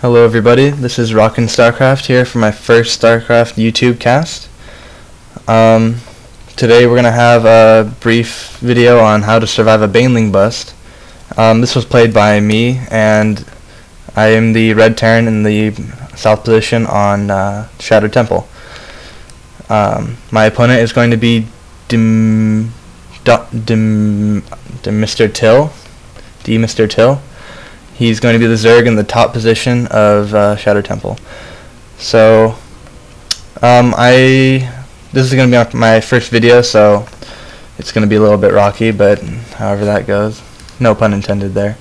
Hello everybody, this is Rockin' StarCraft here for my first StarCraft YouTube cast. Today we're going to have a brief video on how to survive a baneling bust. This was played by me, and I am the red Terran in the south position on Shattered Temple. My opponent is going to be Mr. Till. He's going to be the Zerg in the top position of Shattered Temple. So, this is going to be my first video, so it's going to be a little bit rocky, but however that goes. No pun intended there.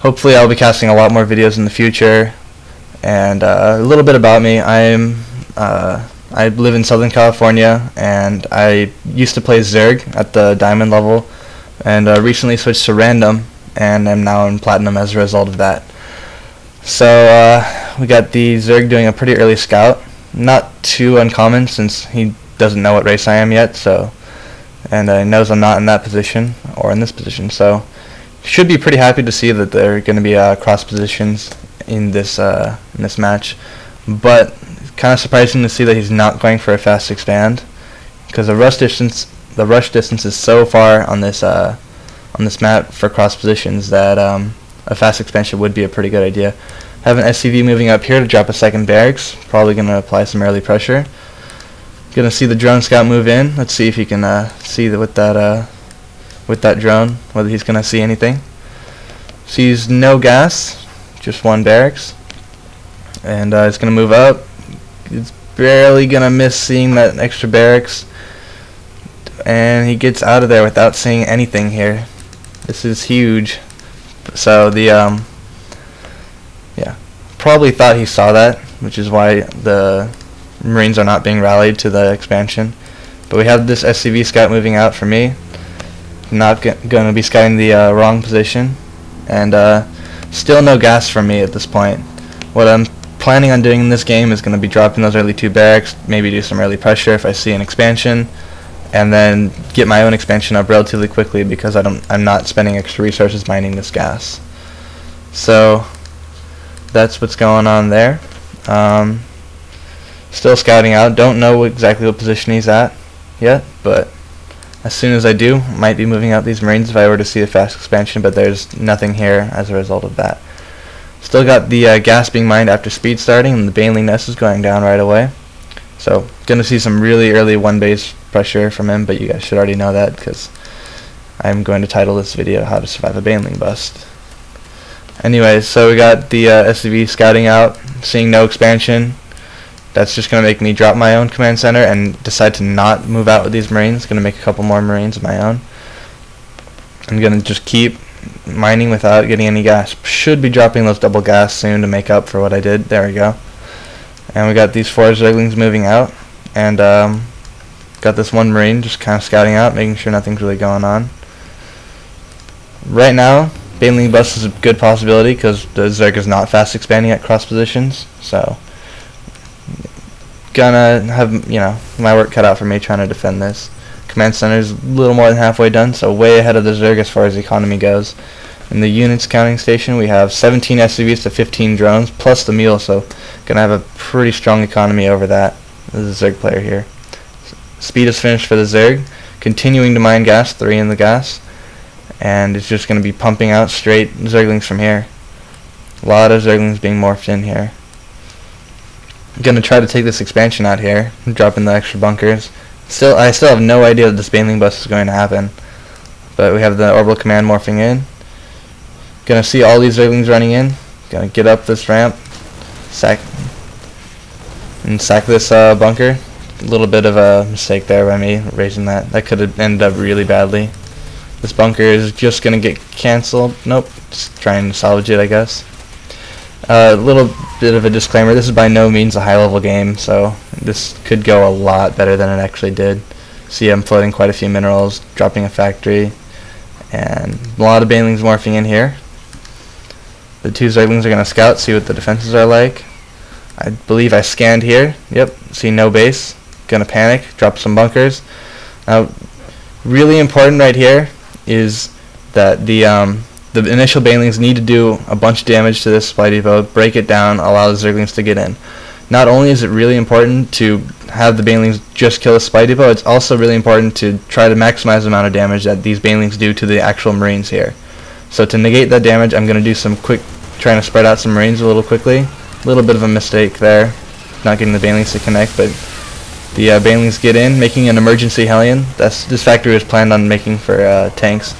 Hopefully I'll be casting a lot more videos in the future. And a little bit about me. I live in Southern California, and I used to play Zerg at the Diamond level, and recently switched to Random, and I'm now in Platinum as a result of that. So we got the Zerg doing a pretty early scout. Not too uncommon since he doesn't know what race I am yet, so, and he knows I'm not in that position or in this position, so should be pretty happy to see that there are going to be cross positions in this match. But kind of surprising to see that he's not going for a fast expand, because the rush distance is so far on this map for cross positions that a fast expansion would be a pretty good idea. Have an SCV moving up here to drop a second barracks, probably going to apply some early pressure. Going to see the drone scout move in. Let's see if he can see with that drone whether he's going to see anything. Sees no gas, just one barracks, and it's going to move up. It's barely going to miss seeing that extra barracks, and he gets out of there without seeing anything here. This is huge. So the probably thought he saw that, which is why the Marines are not being rallied to the expansion. But we have this SCV scout moving out for me. Not going to be scouting the wrong position, and still no gas from me at this point. What I'm planning on doing in this game is going to be dropping those early 2 barracks, maybe do some early pressure if I see an expansion, and then get my own expansion up relatively quickly because I'm not spending extra resources mining this gas. So that's what's going on there. Still scouting out. Don't know exactly what position he's at yet, but as soon as I do, might be moving out these Marines if I were to see a fast expansion, but there's nothing here as a result of that. Still got the gas being mined after speed starting, and the baneling nest is going down right away. So gonna see some really early 1 base pressure from him, but you guys should already know that because I'm going to title this video How to Survive a Baneling Bust. Anyways, so we got the SCV scouting out, seeing no expansion. That's just going to make me drop my own command center and decide to not move out with these Marines. Going to make a couple more Marines of my own. I'm going to just keep mining without getting any gas. Should be dropping those double gas soon to make up for what I did. There we go. And we got these 4 Zerglings moving out, and got this 1 Marine just kind of scouting out, making sure nothing's really going on. Right now, baneling bust is a good possibility because the Zerg is not fast expanding at cross positions, so gonna have my work cut out for me trying to defend this. Command center is a little more than halfway done, so way ahead of the Zerg as far as economy goes. In the units counting station, we have 17 SCVs to 15 drones plus the mule, so gonna have a pretty strong economy over that. This is a Zerg player here. Speed is finished for the Zerg, continuing to mine gas, 3 in the gas, and it's just going to be pumping out straight Zerglings from here. A lot of Zerglings being morphed in here. I'm going to try to take this expansion out here, dropping the extra bunkers. I still have no idea that this baneling bust is going to happen, but we have the orbital command morphing in. Going to see all these Zerglings running in. Going to get up this ramp, sack this bunker. A little bit of a mistake there by me raising that. That could have ended up really badly. This bunker is just going to get cancelled. Nope, just trying to salvage it, I guess. A little bit of a disclaimer, this is by no means a high-level game, so this could go a lot better than it actually did. See, I'm floating quite a few minerals, dropping a factory, and a lot of banelings morphing in here. The 2 Zerglings are going to scout, see what the defenses are like. I believe I scanned here. Yep, see no base. Going to panic, drop some bunkers. Now, really important right here is that the the initial banelings need to do a bunch of damage to this supply depot, break it down, allow the zerglings to get in. Not only is it really important to have the banelings just kill the supply depot, it's also really important to try to maximize the amount of damage that these banelings do to the actual marines here. So to negate that damage, I'm going to do some quick, trying to spread out some marines a little quickly. A little bit of a mistake there, not getting the banelings to connect, but the banelings get in, making an emergency Hellion. This factory was planned on making for tanks.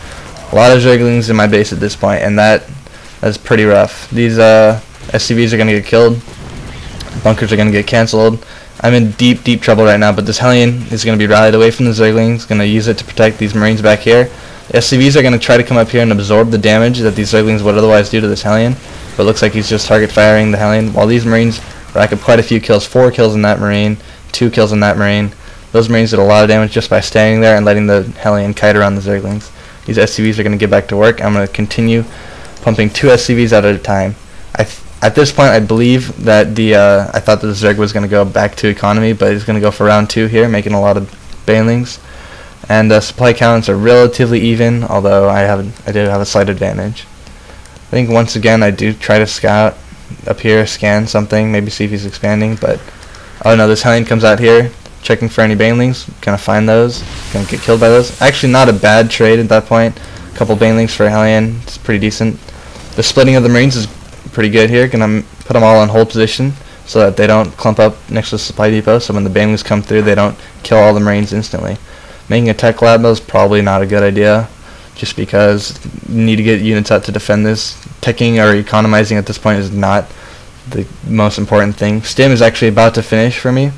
A lot of zerglings in my base at this point, and that's pretty rough. These SCVs are going to get killed. Bunkers are going to get cancelled. I'm in deep trouble right now, but this Hellion is going to be rallied away from the zerglings, going to use it to protect these marines back here. The SCVs are going to try to come up here and absorb the damage that these zerglings would otherwise do to this Hellion, but it looks like he's just target firing the Hellion, while these marines rack up quite a few kills. 4 kills in that marine, 2 kills in that marine. Those marines did a lot of damage just by standing there and letting the Hellion kite around the zerglings. These SCVs are going to get back to work. I'm going to continue pumping 2 SCVs out at a time. At this point, I believe that I thought that the Zerg was going to go back to economy, but he's going to go for round 2 here, making a lot of banelings. And supply counts are relatively even, although I do have a slight advantage. I think once again I do try to scout up here, scan something, maybe see if he's expanding, but oh no, this Hellion comes out here, checking for any banelings, gonna find those, gonna get killed by those. Actually not a bad trade at that point. A couple banelings for a Hellion, it's pretty decent. The splitting of the marines is pretty good here, gonna put them all in hold position so that they don't clump up next to the supply depot, so when the banelings come through they don't kill all the marines instantly. Making a tech lab is probably not a good idea, just because you need to get units out to defend this. Teching or economizing at this point is not the most important thing. Stim is actually about to finish for me.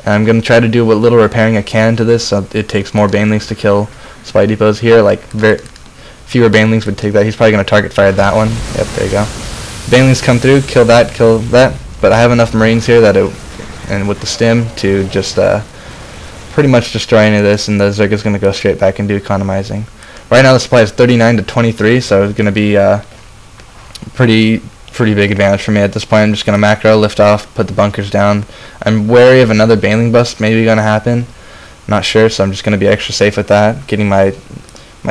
I'm going to try to do what little repairing I can to this, so it takes more banelings to kill supply depots here. Like, fewer banelings would take that. He's probably going to target fire that one. Yep, there you go. Banelings come through, kill that, but I have enough marines here that and with the stim to just pretty much destroy any of this, and the Zerg is going to go straight back into economizing. Right now the supply is 39 to 23, so it's going to be pretty big advantage for me at this point. I'm just going to macro, lift off, put the bunkers down. I'm wary of another baneling bust maybe going to happen. Not sure, so I'm just going to be extra safe with that. Getting my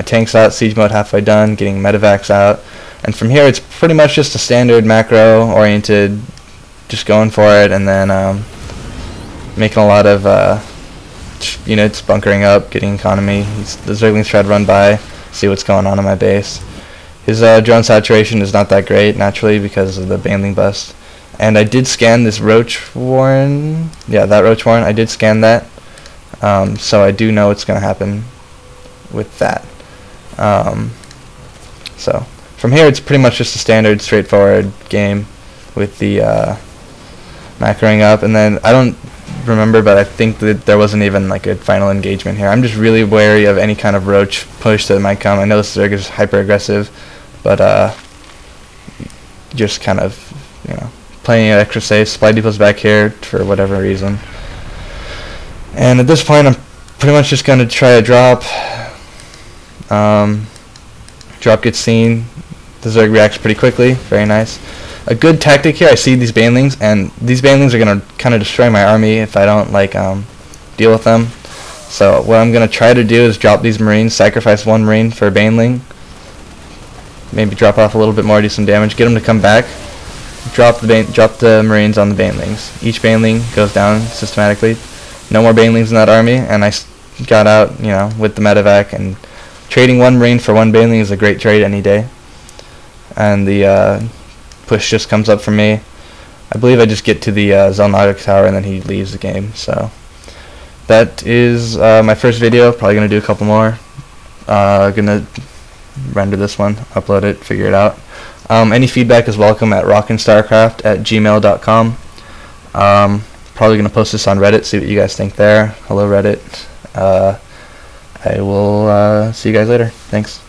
tanks out, siege mode halfway done, getting medevacs out. And from here it's pretty much just a standard macro oriented, just going for it, and then making a lot of units, bunkering up, getting economy. The Zerglings try to run by, see what's going on in my base. His drone saturation is not that great, naturally, because of the baneling bust. And I did scan this roach warren. Yeah, that roach warren. I did scan that, so I do know what's going to happen with that. So from here, it's pretty much just a standard, straightforward game with the macroing up, and then I don't remember, but I think that there wasn't even like a final engagement here. I'm just really wary of any kind of roach push that might come. I know this Zerg is hyper aggressive, but just kind of, playing it extra safe. Supply depot's back here for whatever reason, and at this point I'm pretty much just going to try a drop. Drop gets seen. The Zerg reacts pretty quickly. Very nice. A good tactic here, I see these banelings, and these banelings are going to kind of destroy my army if I don't deal with them. So what I'm going to try to do is drop these marines, sacrifice one marine for a baneling, maybe drop off a little bit more, do some damage, get them to come back, drop the marines on the banelings. Each baneling goes down systematically. No more banelings in that army, and I got out with the medevac, and trading one marine for one baneling is a great trade any day. And the push just comes up for me. I believe I just get to the Zelnaga tower and then he leaves the game. So that is my first video. Probably gonna do a couple more. Gonna render this one, upload it, figure it out. Any feedback is welcome at rockandstarcraft@gmail.com. Probably gonna post this on Reddit, see what you guys think there. Hello Reddit. I will see you guys later. Thanks.